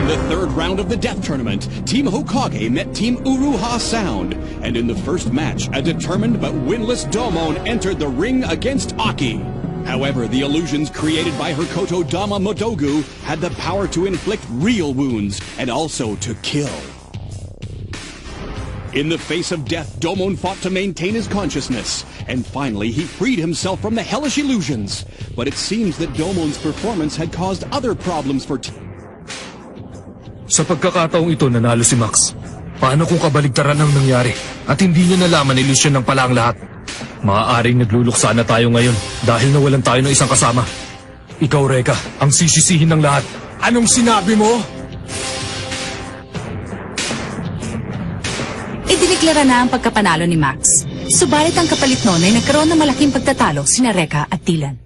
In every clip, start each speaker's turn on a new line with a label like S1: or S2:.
S1: In the third round of the Death Tournament, Team Hokage met Team Uruha Sound, and in the first match, a determined but winless Domon entered the ring against Aki. However, the illusions created by Hokoto Dama Modogu had the power to inflict real wounds and also to kill. In the face of death, Domon fought to maintain his consciousness, and finally he freed himself from the hellish illusions. But it seems that Domon's performance had caused other problems for
S2: Sa pagkakataong ito, nanalo si Max. Paano kung kabaligtaran ang nangyari at hindi niya nalaman ilusyon ng pala ang lahat? Maaaring nagluluksa na tayo ngayon dahil nawalan tayo ng isang kasama. Ikaw, Reka, ang sisisihin ng lahat.
S3: Anong sinabi mo?
S4: Idineklara na ang pagkapanalo ni Max. Subalit ang kapalit noon ay nagkaroon ng malaking pagtatalo sina Reka at Dylan.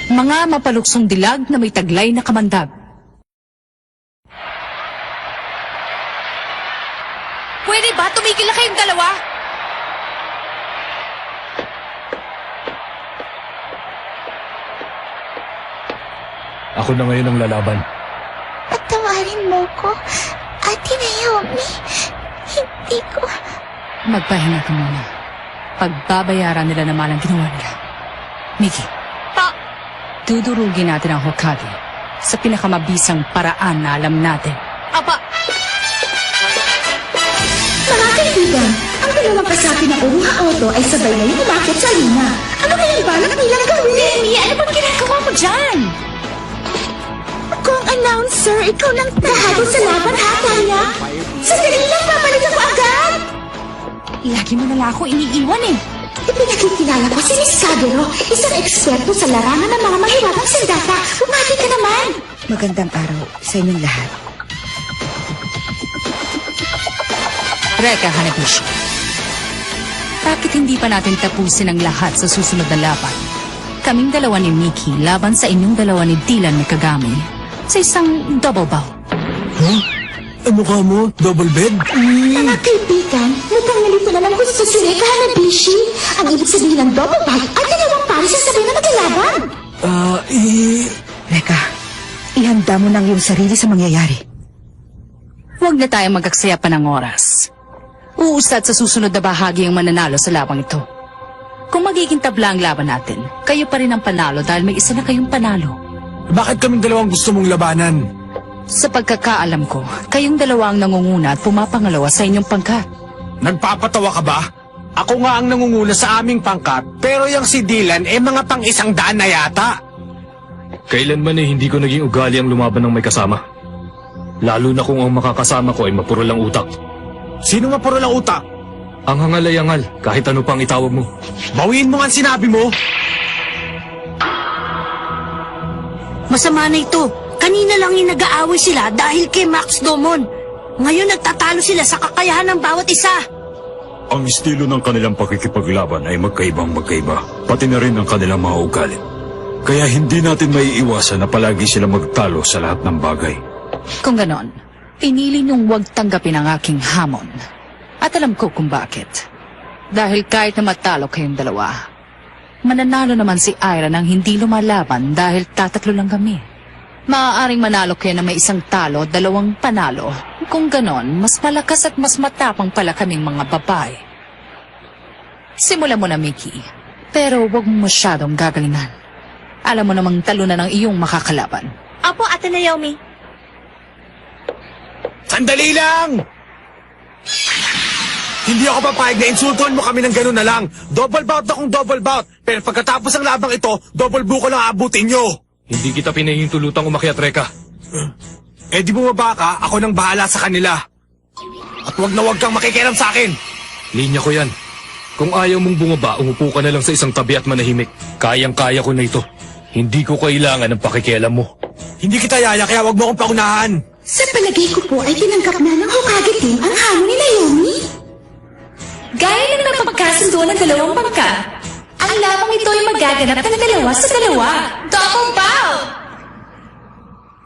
S4: Mga mapaluksong dilag na may taglay na kamandag. Pwede ba tumigil na kayong dalawa?
S2: Ako na ngayon ang lalaban.
S5: Patawarin mo ko, Ate Naomi. Hindi ko...
S4: Magpahinga ka muna. Pagbabayaran nila naman ang ginawa nila. Miki. Dudurugin natin ang Hokage sa pinakamabisang paraan na alam natin.
S5: Apa! Mga kaibigan, ang dalawang kasapi ng Uruha Oto ay sabay na yung umakit sa lina. Ano kayang balak nilang gawin?
S4: Demi, ano bang ginagawa mo dyan?
S5: Kung announcer, ikaw lang tahado sa laban, ha, Tanya? Sandali lang, babalik ako agad!
S4: Lagi mo nala ako iniiwan eh.
S5: Ipinakikilala ko si Miss Kagero, isang eksperto sa larangan ng mga mahirapang sandata. Bumati ka naman!
S6: Magandang araw sa inyong lahat.
S4: Reka Hanabishi, bakit hindi pa natin tapusin ang lahat sa susunod na laban? Kaming dalawa ni Miki laban sa inyong dalawa ni Dylan Mikagami sa isang double bout.
S3: Huh? Ano ka mo? Double bed?
S5: Mga kaibigan, mukhang nalito na lang gusto si Reka Hanabishi. Ang ibig sabihin ng double bite ay dalawang pares sa sabay na maglalaban.
S6: Reka, ihanda mo ng iyong sarili sa mangyayari.
S4: Huwag na tayo magaksaya pa ng oras. Uusad sa susunod na bahagi ang mananalo sa labang ito. Kung magiging tabla ang laban natin, kayo pa rin ang panalo dahil may isa na kayong panalo.
S3: Bakit kaming dalawang gusto mong labanan?
S4: Sa pagkakaalam ko, kayong dalawa ang nangunguna at pumapangalawa sa inyong pangkat.
S3: Nagpapatawa ka ba? Ako nga ang nangunguna sa aming pangkat, pero yung si Dylan mga pang-100 na yata.
S2: Kailanman eh hindi ko naging ugali ang lumaban ng may kasama. Lalo na kung ang makakasama ko ay mapuro lang utak.
S3: Sino mapuro lang utak?
S2: Ang hangal-yangal, kahit ano pang itawag mo.
S3: Bawiin mo nga ang sinabi mo.
S5: Masama na ito. Kanina lang yung nag-aaway sila dahil kay Max Domon. Ngayon nagtatalo sila sa kakayahan ng bawat isa.
S7: Ang estilo ng kanilang pakikipaglaban ay magkaibang-magkaiba, pati na rin ang kanilang mga ugali. Kaya hindi natin maiiwasan na palagi sila magtalo sa lahat ng bagay.
S4: Kung ganon, pinili niyong huwag tanggapin ang aking hamon. At alam ko kung bakit. Dahil kahit na matalo kayong dalawa, mananalo naman si Ira nang hindi lumalaban dahil tatatlo lang kami. Maaaring manalo kayo na may isang talo, dalawang panalo. Kung ganon, mas malakas at mas matapang pala kaming mga babae. Simulan mo na, Miki. Pero huwag mo masyadong gagalingan. Alam mo namang talunan ng iyong makakalaban.
S5: Apo, Ate Naomi.
S3: Sandali lang! Hindi ako papayag na insultuhan mo kami ng gano'n na lang. Double bout akong double bout. Pero pagkatapos ng labang ito, double buko lang aabutin nyo.
S2: Hindi kita pinahintulutang umakyat, Reka.
S3: Eh di bumaba ka, ako nang bahala sa kanila. At wag na wag kang makikialam sa akin.
S2: Linya ko yan. Kung ayaw mong bumaba, umupo ka na lang sa isang tabi at manahimik. Kayang-kaya ko na ito. Hindi ko kailangan ng pakikialam mo.
S3: Hindi kita yaya, kaya wag mo akong paunahan.
S5: Sa palagay ko po ay tinanggap na ng Hokage team ang hamon ni Naomi.
S4: Gaya ng napagkasundo ng dalawang bangka, ang labang ito ay magaganap ng dalawa sa dalawa. Double bout!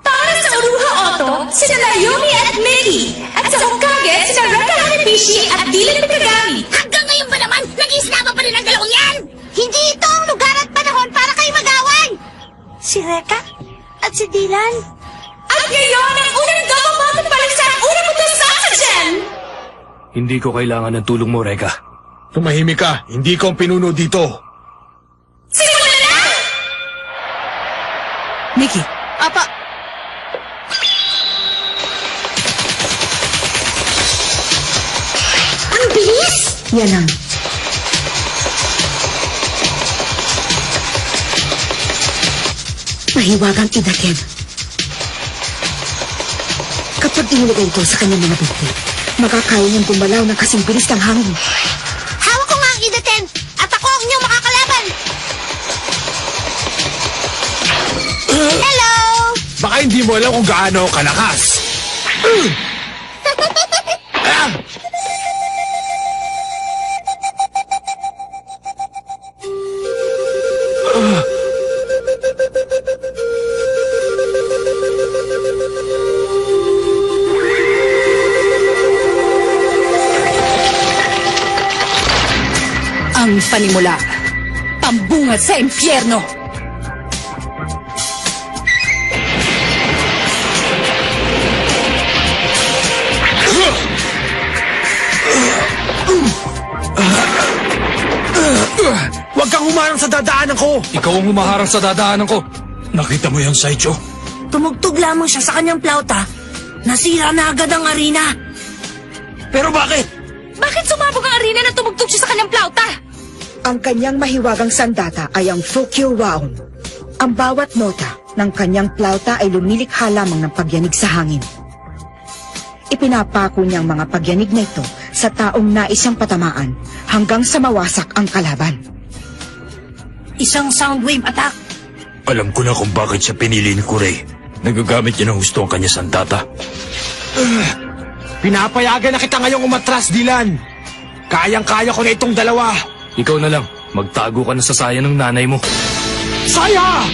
S4: Para sa Uruha Oto, sina Naomi at Miki. At sa Hokage, sina Reka Hanabishi at Dylan Mikagami.
S5: Hanggang ngayon ba naman, nag-iislaban pa rin ang dalawang yan? Hindi ito ang lugar at panahon para kayo mag-away. Si Reka? at si Dylan.
S8: At ngayon, ang unang double bottom balik sa unang utos sa oxygen!
S2: Hindi ko kailangan ng tulong mo, Reka.
S3: Tumahimik ka. Hindi ko ang pinuno dito.
S8: Simulan na!
S4: Nikki, apa,
S5: Ang bilis!
S6: Yan ang... Mahiwagang idakin. Kapag inilagay ito sa kanyang mga binti, makakaya niyang gumalaw ng kasing bilis ng hangin.
S5: Hawak ko nga ang Ida-10 at ako ang inyong makakalaban. Hello!
S3: Baka hindi mo alam kung gaano ako kalakas.
S4: ang panimula. Pambungad sa impyerno.
S3: Huwag kang humarang sa dadaanan ko!
S2: Ikaw ang humaharang sa dadaanan ko.
S7: Nakita mo yung Saicho?
S5: Tumugtog lamang siya sa kanyang plauta. Nasira na agad ang arena.
S3: Pero bakit?
S8: Bakit sumabog ang arena na tumugtog siya sa kanyang plauta?
S6: Ang kanyang mahiwagang sandata ay ang Fukyo Waon. Ang bawat nota ng kanyang plauta ay lumilikha lamang ng pagyanig sa hangin. Ipinapako niyang mga pagyanig na ito sa taong nais siyang patamaan hanggang sa mawasak ang kalaban.
S5: Isang soundwave attack.
S7: Alam ko na kung bakit siya pinili ni Kurei. Nagagamit niya ng husto ang kanya sandata.
S3: Pinapayagan na kita ngayong umatras, Dylan. Kayang-kaya ko na itong dalawa.
S2: Ikaw na lang. Magtago ka na sa saya ng nanay mo.
S3: Saya!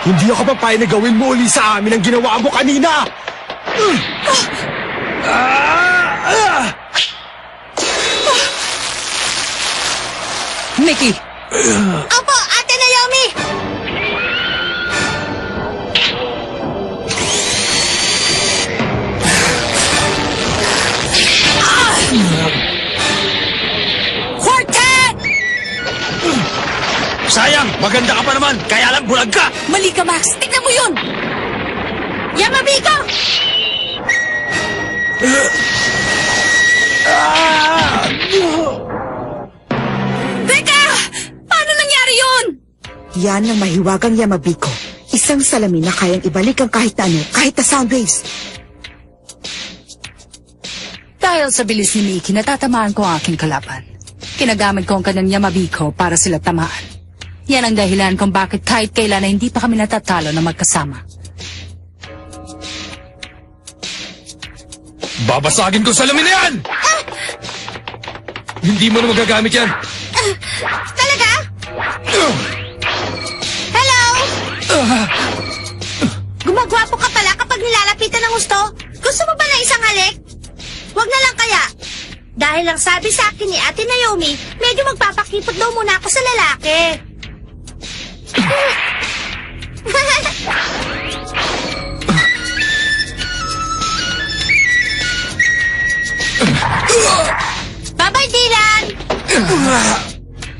S3: Hindi ako papayag na gawin mo uli sa amin ang ginawa mo kanina!
S4: Mickey!
S5: Opo, Ate Naomi!
S8: Quartet!
S3: Sayang! Maganda ka pa naman! Kaya lang bulag ka!
S8: Mali ka, Max. Tignan mo yun!
S5: Yamabiko!
S8: Teka! Paano nangyari yun?
S6: Yan ang mahiwagang Yamabiko. Isang salamin na kayang ibalik ang kahit na ano, kahit na sound waves.
S4: Dahil sa bilis ni Mickey, natatamaan ko ang aking kalaban. Kinagamit ko ang kanyang Yamabiko para sila tamaan. Yan ang dahilan kung bakit kahit kailan na hindi pa kami natatalo na magkasama.
S2: Babasagin ko sa salamin na yan! Hindi mo na magagamit yan.
S5: Talaga? Hello? Gumagwapo ka pala kapag nilalapitan ng gusto? Gusto mo ba na isang halik? Huwag na lang kaya. Dahil lang sabi sa akin ni Ate Naomi, medyo magpapakipot daw muna ako sa lalaki. Bye-bye, Dylan!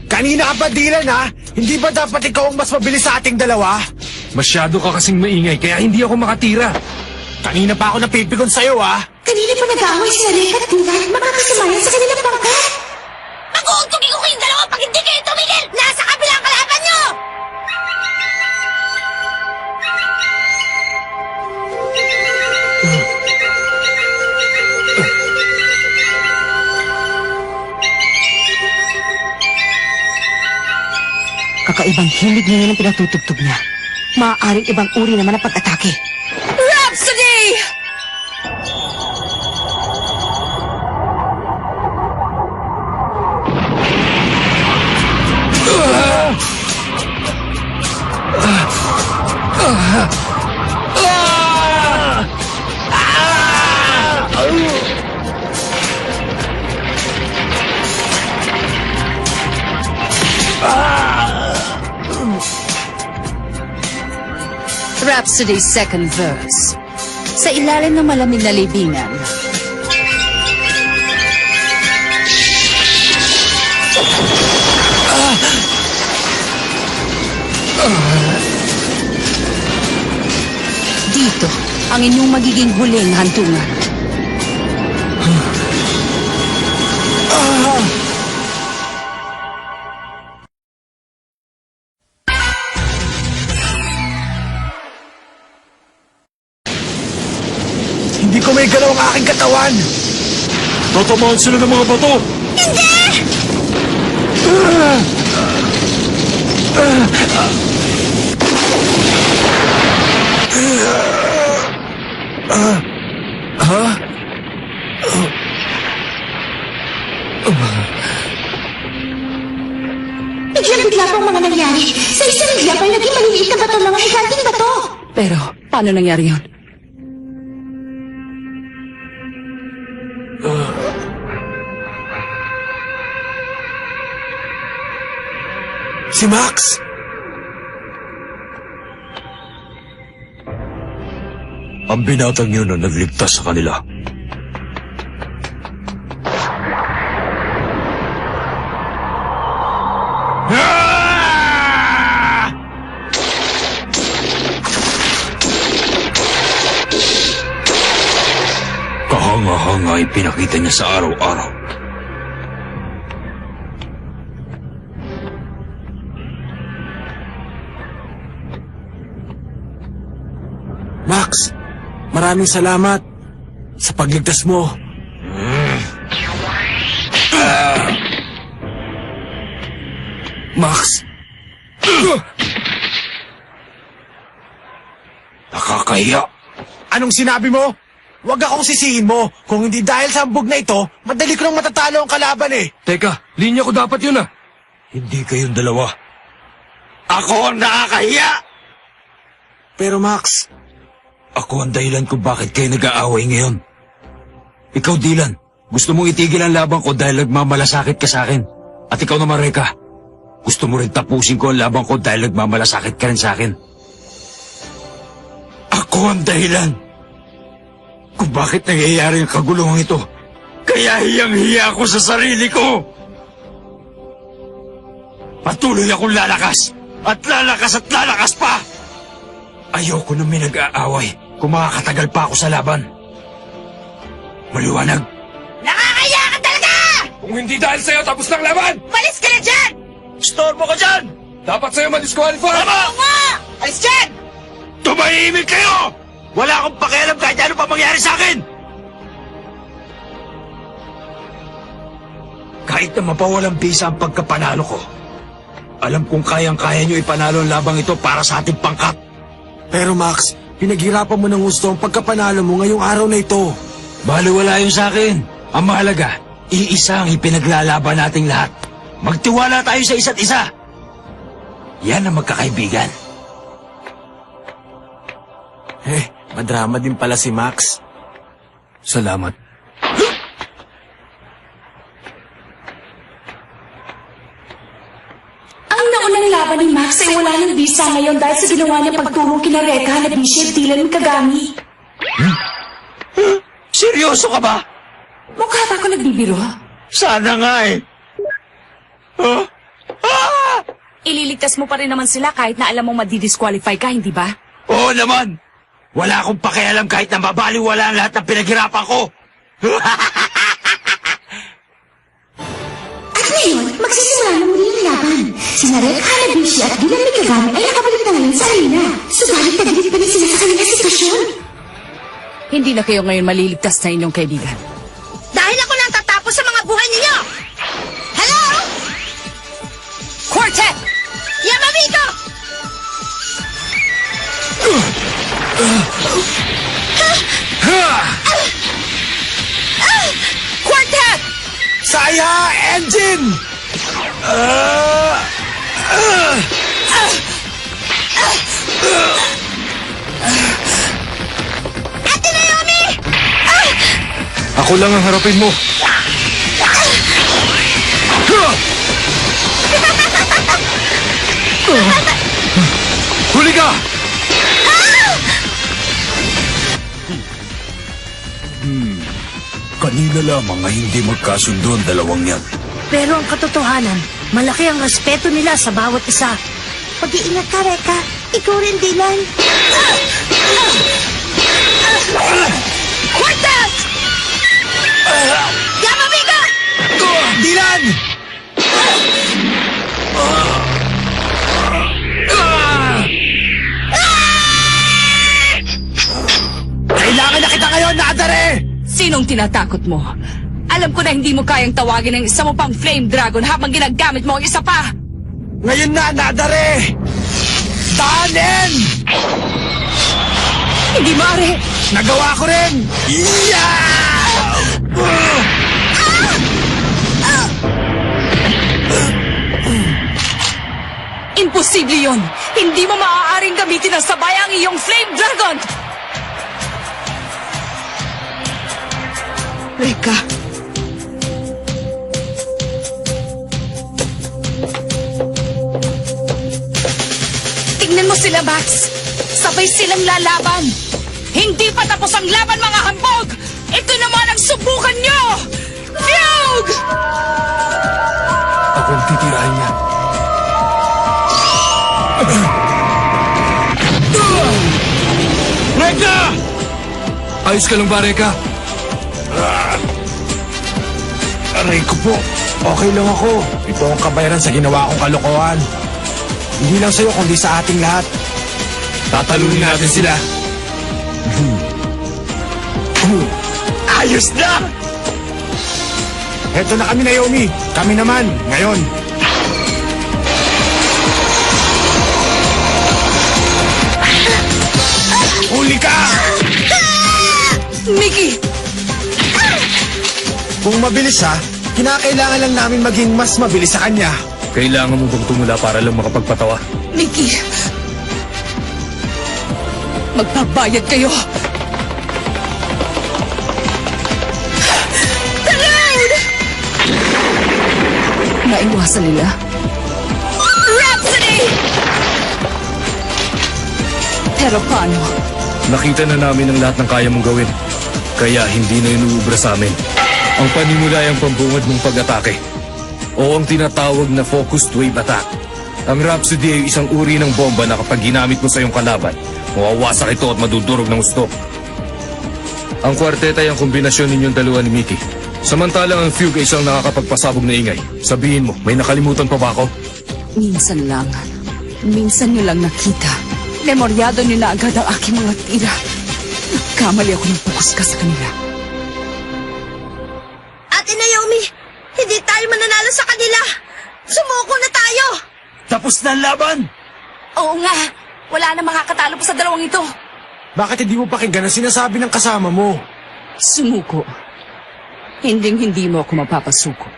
S3: Kanina ka pa, Dylan, ha? Hindi ba dapat ikaw ang mas mabilis sa ating dalawa?
S2: Masyado ka kasing maingay kaya hindi ako makatira.
S3: Kanina pa ako napipigon sa'yo, ha?
S5: Kanina pa nag-aaway si Alec at Dylan. Makakasamayan sa kanilang pangkat. Mag-uuntugin ko kayong dalawa pag hindi kayo tumigil! Nasa kabilang kalaban nyo!
S6: Kakaibang hilig ngayon ang pinatutugtog niya. Maaaring ibang uri naman ang pag-atake.
S8: Rhapsody!
S4: Rhapsody's second verse. Sa ilalim ng malamig na libingan, dito ang inyong magiging huling hantungan.
S3: Hindi ko may galaw ang aking katawan.
S7: Tatamaan sila ng mga bato!
S5: Bigla-bigla pang mga nangyari. Sa isang iglap ay naging maliliit na bato lang ang higanting bato.
S4: Pero, paano nangyari yun?
S3: Si Max!
S7: Ang binatang yun ang nagligtas sa kanila. Kahanga-hanga ay pinakita niya sa araw-araw.
S3: Max, maraming salamat sa pagligtas mo.
S7: Max! Nakakahiya!
S3: Anong sinabi mo? Huwag akong sisihin mo. Kung hindi dahil sa hambog na ito, madali ko nang matatalo ang kalaban eh.
S2: Teka, linya ko dapat yun ah.
S7: Hindi kayong dalawa. Ako ang nakakahiya!
S3: Pero Max,
S7: Ako ang dahilan kung bakit kayo nag-aaway ngayon. Ikaw, Dylan, gusto mong itigil ang laban ko dahil nagmamalasakit ka sa akin. At ikaw naman, Reka, gusto mo rin tapusin ko ang laban ko dahil nagmamalasakit ka rin sa akin. Ako ang dahilan kung bakit nangyayari ang kaguluhan ito. Kaya hiyang-hiya ako sa sarili ko. Patuloy akong lalakas at lalakas at lalakas pa. Ayoko na may nag-aaway kung makakatagal pa ako sa laban. Maliwanag.
S5: Nakakaya ka talaga!
S2: Kung hindi dahil sa'yo, tapos ng laban!
S5: Malis ka na dyan!
S7: Stormo ka dyan!
S2: Dapat sa'yo ma-disqualify!
S5: Oo nga! Alis dyan!
S7: Tumahimik kayo! Wala akong pakialam kahit ano pa mangyari sa akin! Kahit na mapawalang bisa ang pagkapanalo ko, alam kong kayang-kaya nyo ipanalo ang labang ito para sa ating pangkat.
S3: pero Max, pinaghirapan mo ng gusto ang pagkapanalo mo ngayong araw na ito.
S7: Baliwala yun sa akin. Ang mahalaga, iisa ang ipinaglalaban nating lahat. Magtiwala tayo sa isa't isa. Yan ang magkakaibigan.
S3: Madrama din pala si Max.
S2: Salamat.
S8: Ang naunang laban ni Max ay wala ng bisa ngayon dahil sa ginawa niya pagtulong kina Reka, Hanabishi at Dylan Kagami.
S7: Seryoso ka ba?
S8: Mukha ba ako nagbibiro?
S7: Sana nga eh. Huh?
S8: Ililigtas mo pa rin naman sila kahit na alam mo madidisqualify ka, hindi ba?
S7: Oo naman. Wala akong pakialam kahit na mabaliwala ang lahat ng pinaghirapan ko.
S5: At ngayon, magsisimula na muli ang laban. Sina Reka, Hanabishi at Dylan Kagami ay nakabalik na ngayon sa arena. Subalit tagilid pa rin sila sa kanilang sitwasyon.
S4: Hindi na kayo ngayon maliligtas na inyong kaibigan.
S5: Dahil ako lang tatapos sa mga buhay ninyo! Hello?
S4: Quartet!
S5: Yamamito!
S4: Quartet!
S3: Saya Engine!
S5: Ate Naomi!
S2: Ako lang ang harapin mo. Huli ka!
S7: Kanina lamang ay hindi magkasundo ang dalawang yan.
S5: Pero ang katotohanan, malaki ang respeto nila sa bawat isa. Pag-iingat ka, Reka. Ikaw rin, Dylan. What that? Yamabiga!
S3: Dylan! Kailangan na kita ngayon, Nadare!
S4: Sinong tinatakot mo? Alam ko na hindi mo kayang tawagin ang isa mo pang flame dragon habang ginagamit mo ang isa pa!
S3: Ngayon na, Nadare! Tahanin!
S4: Hindi maaari!
S3: Nagawa ko rin!
S4: Imposible yon! Hindi mo maaaring gamitin ng sabay ang iyong flame dragon!
S6: Reka,
S4: Tingnan mo sila, Max! Sabay silang lalaban! Hindi pa tapos ang laban, mga hambog! Ito naman ang subukan nyo! Fugue!
S2: Ako ang titirahin niya.
S3: Reka!
S2: Ayos ka lang ba, Reka?
S3: Aray ko po, okay lang ako. Ito ang kabayaran sa ginawa kong kalokohan. Hindi lang sa'yo, kundi sa ating lahat.
S2: Tatalunin natin sila.
S3: Ayos na! Heto na kami, Naomi. Kami naman, ngayon. Huli ka!
S4: Mickey!
S3: Kung mabilis ha, kinakailangan lang namin maging mas mabilis sa kanya.
S2: Kailangan mo bang tumula para lang makapagpatawa?
S4: Mickey! Magbabayad kayo! Talon! Naiwasan nila. Rhapsody! Pero paano?
S2: Nakita na namin ang lahat ng kaya mong gawin. Kaya hindi na inuubra sa amin. Ang panimula ay ang pambungad mong pag-atake. O ang tinatawag na focused wave attack. Ang Rhapsody ay isang uri ng bomba na kapag ginamit mo sa iyong kalaban, mawawasak ito at madudurog ng gusto. Ang kwartet ay ang kombinasyon ninyong dalawa ni Mickey. Samantalang ang Fugue ay isang nakakapagpasabog na ingay. Sabihin mo, may nakalimutan pa ba ako?
S4: Minsan lang. Minsan nyo lang nakita. Memoryado nyo na agad ang aking mga tira. Nagkamali ako ng pukus ka sa kanila.
S5: Ate Naomi, hindi tayo mananalo sa kanila. Sumuko na tayo.
S7: Tapos na ang laban!
S4: Oo nga. Wala na makakatalo pa sa dalawang ito.
S3: Bakit hindi mo pakinggan ang sinasabi ng kasama mo?
S4: Sumuko. Hindi mo ako mapapasuko.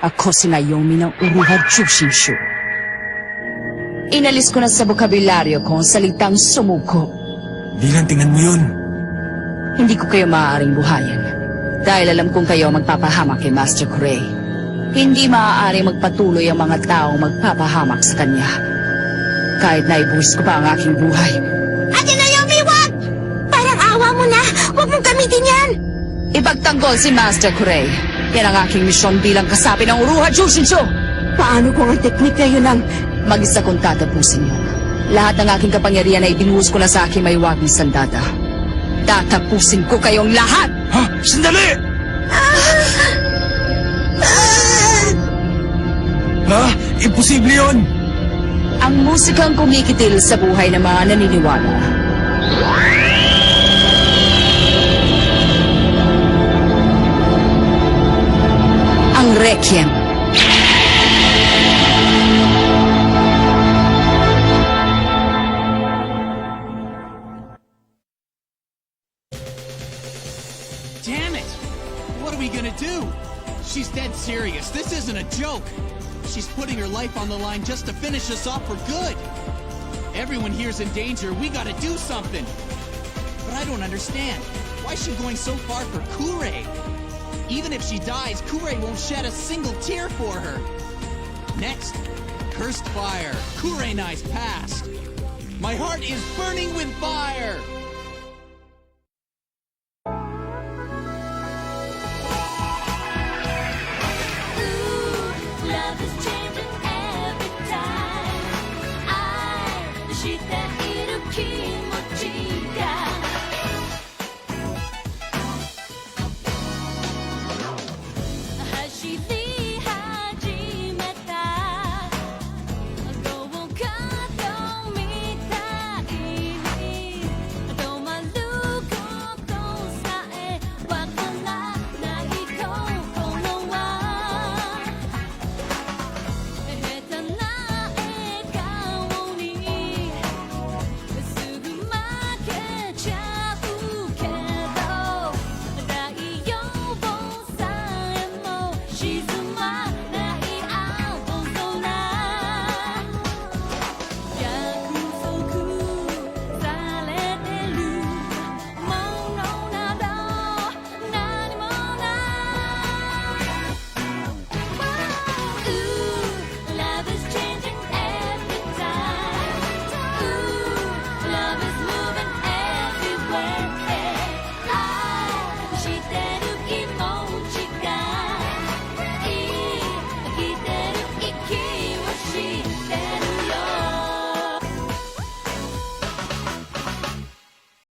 S4: Ako si Naomi ng Uruha Jushinshu. Inalis ko na sa bokabularyo ko ang salitang sumuko.
S3: Dylan, tingnan mo yun.
S4: Hindi ko kayo maaaring buhayin. Dahil alam kong kayo magpapahamak kay Master Corey. Hindi maaaring magpatuloy ang mga taong magpapahamak sa kanya. Kahit naibuhis ko pa ang aking buhay.
S5: Ate Naomi, wag! Parang awa mo na. Wag mong gamitin yan.
S4: Ipagtanggol si Master Corey. Yan ang aking misyon bilang kasapi ng Uruha Jushinshu.
S5: Paano kung ang teknik na yun ang...
S4: Mag-isa kong tatapusin yun. Lahat ng aking kapangyarihan ay binuhos ko na sa aking mahiwagang sandata. Tatapusin ko kayong lahat!
S7: Ha? Sandali!
S3: Ha? Imposible yun!
S4: Ang musikang kumikitil sa buhay ng mga naniniwala. Ang Requiem.
S1: Damn it! What are we gonna do? She's dead serious. This isn't a joke. She's putting her life on the line just to finish us off for good. Everyone here's in danger. We gotta do something. But I don't understand. Why is she going so far for Kure? Even if she dies, Kure won't shed a single tear for her. Next, Cursed Fire. Kurenai's past. My heart is burning with fire!